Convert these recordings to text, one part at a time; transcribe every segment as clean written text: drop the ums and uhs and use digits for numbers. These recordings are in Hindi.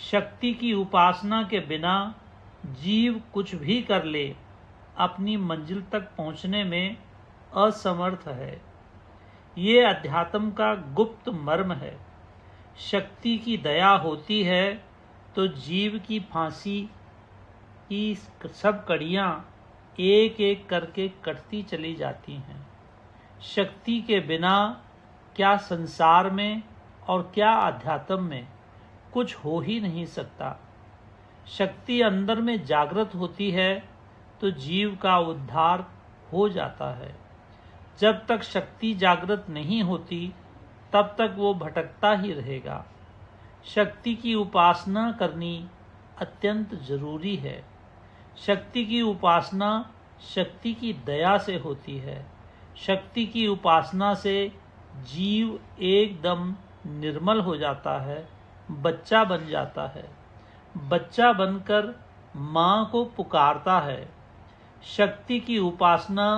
शक्ति की उपासना के बिना जीव कुछ भी कर ले, अपनी मंजिल तक पहुंचने में असमर्थ है। ये अध्यात्म का गुप्त मर्म है। शक्ति की दया होती है तो जीव की फांसी की सब कड़ियां एक एक करके कटती चली जाती हैं। शक्ति के बिना क्या संसार में और क्या अध्यात्म में कुछ हो ही नहीं सकता। शक्ति अंदर में जागृत होती है तो जीव का उद्धार हो जाता है। जब तक शक्ति जागृत नहीं होती तब तक वो भटकता ही रहेगा। शक्ति की उपासना करनी अत्यंत जरूरी है। शक्ति की उपासना शक्ति की दया से होती है। शक्ति की उपासना से जीव एकदम निर्मल हो जाता है, बच्चा बन जाता है। बच्चा बनकर माँ को पुकारता है। शक्ति की उपासना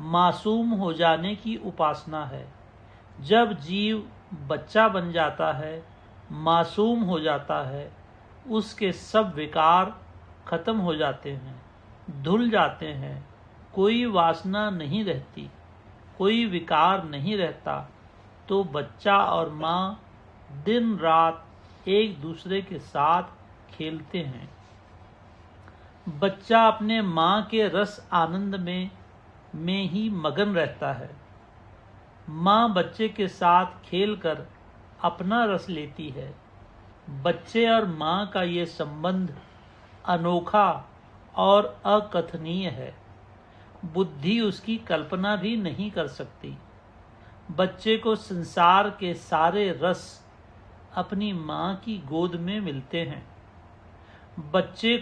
मासूम हो जाने की उपासना है। जब जीव बच्चा बन जाता है, मासूम हो जाता है, उसके सब विकार खत्म हो जाते हैं, धुल जाते हैं। कोई वासना नहीं रहती, कोई विकार नहीं रहता, तो बच्चा और माँ दिन रात एक दूसरे के साथ खेलते हैं। बच्चा अपने माँ के रस आनंद में ही मगन रहता है। माँ बच्चे के साथ खेलकर अपना रस लेती है। बच्चे और माँ का ये संबंध अनोखा और अकथनीय है। बुद्धि उसकी कल्पना भी नहीं कर सकती। बच्चे को संसार के सारे रस अपनी माँ की गोद में मिलते हैं। बच्चे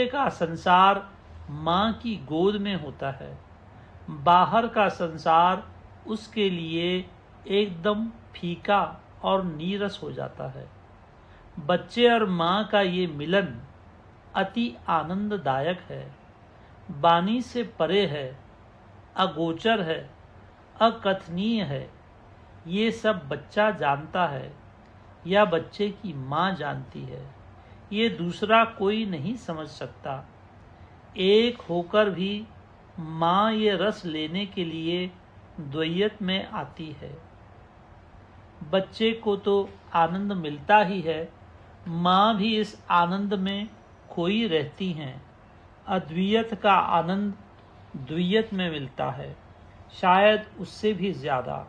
का संसार माँ की गोद में होता है। बाहर का संसार उसके लिए एकदम फीका और नीरस हो जाता है। बच्चे और माँ का ये मिलन अति आनंददायक है, वाणी से परे है, अगोचर है, अकथनीय है। ये सब बच्चा जानता है या बच्चे की माँ जानती है। ये दूसरा कोई नहीं समझ सकता। एक होकर भी माँ ये रस लेने के लिए द्वैत में आती है। बच्चे को तो आनंद मिलता ही है, माँ भी इस आनंद में खोई रहती हैं। अद्वैत का आनंद द्वैत में मिलता है, शायद उससे भी ज़्यादा।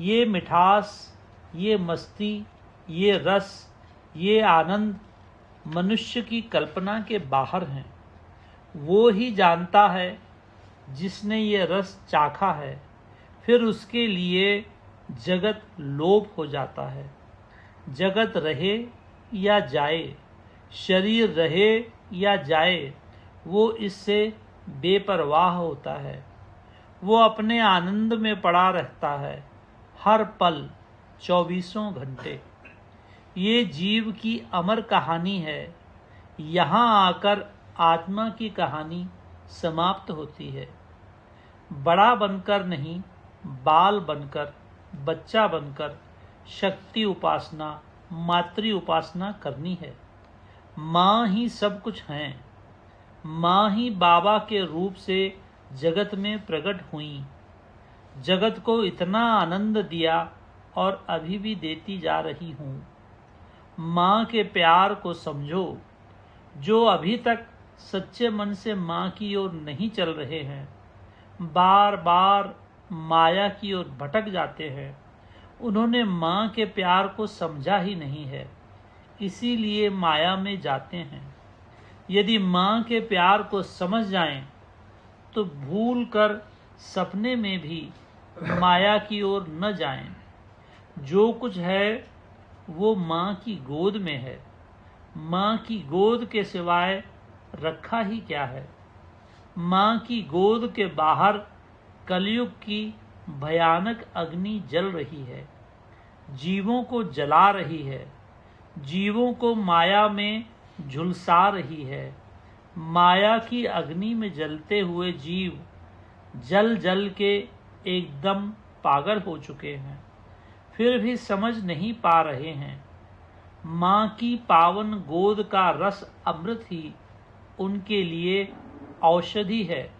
ये मिठास, ये मस्ती, ये रस, ये आनंद मनुष्य की कल्पना के बाहर हैं। वो ही जानता है जिसने ये रस चाखा है। फिर उसके लिए जगत लोप हो जाता है। जगत रहे या जाए, शरीर रहे या जाए, वो इससे बेपरवाह होता है। वो अपने आनंद में पड़ा रहता है, हर पल, 24 घंटे। ये जीव की अमर कहानी है। यहाँ आकर आत्मा की कहानी समाप्त होती है। बड़ा बनकर नहीं, बाल बनकर, बच्चा बनकर शक्ति उपासना, मातृ उपासना करनी है। माँ ही सब कुछ हैं। माँ ही बाबा के रूप से जगत में प्रकट हुई। जगत को इतना आनंद दिया और अभी भी देती जा रही हूँ। माँ के प्यार को समझो। जो अभी तक सच्चे मन से माँ की ओर नहीं चल रहे हैं, बार बार माया की ओर भटक जाते हैं, उन्होंने माँ के प्यार को समझा ही नहीं है, इसीलिए माया में जाते हैं। यदि माँ के प्यार को समझ जाएं, तो भूल कर सपने में भी माया की ओर न जाएं। जो कुछ है वो माँ की गोद में है। माँ की गोद के सिवाय रखा ही क्या है। माँ की गोद के बाहर कलयुग की भयानक अग्नि जल रही है, जीवों को जला रही है, जीवों को माया में झुलसा रही है। माया की अग्नि में जलते हुए जीव जल जल के एकदम पागल हो चुके हैं, फिर भी समझ नहीं पा रहे हैं। माँ की पावन गोद का रस अमृत ही उनके लिए औषधि है।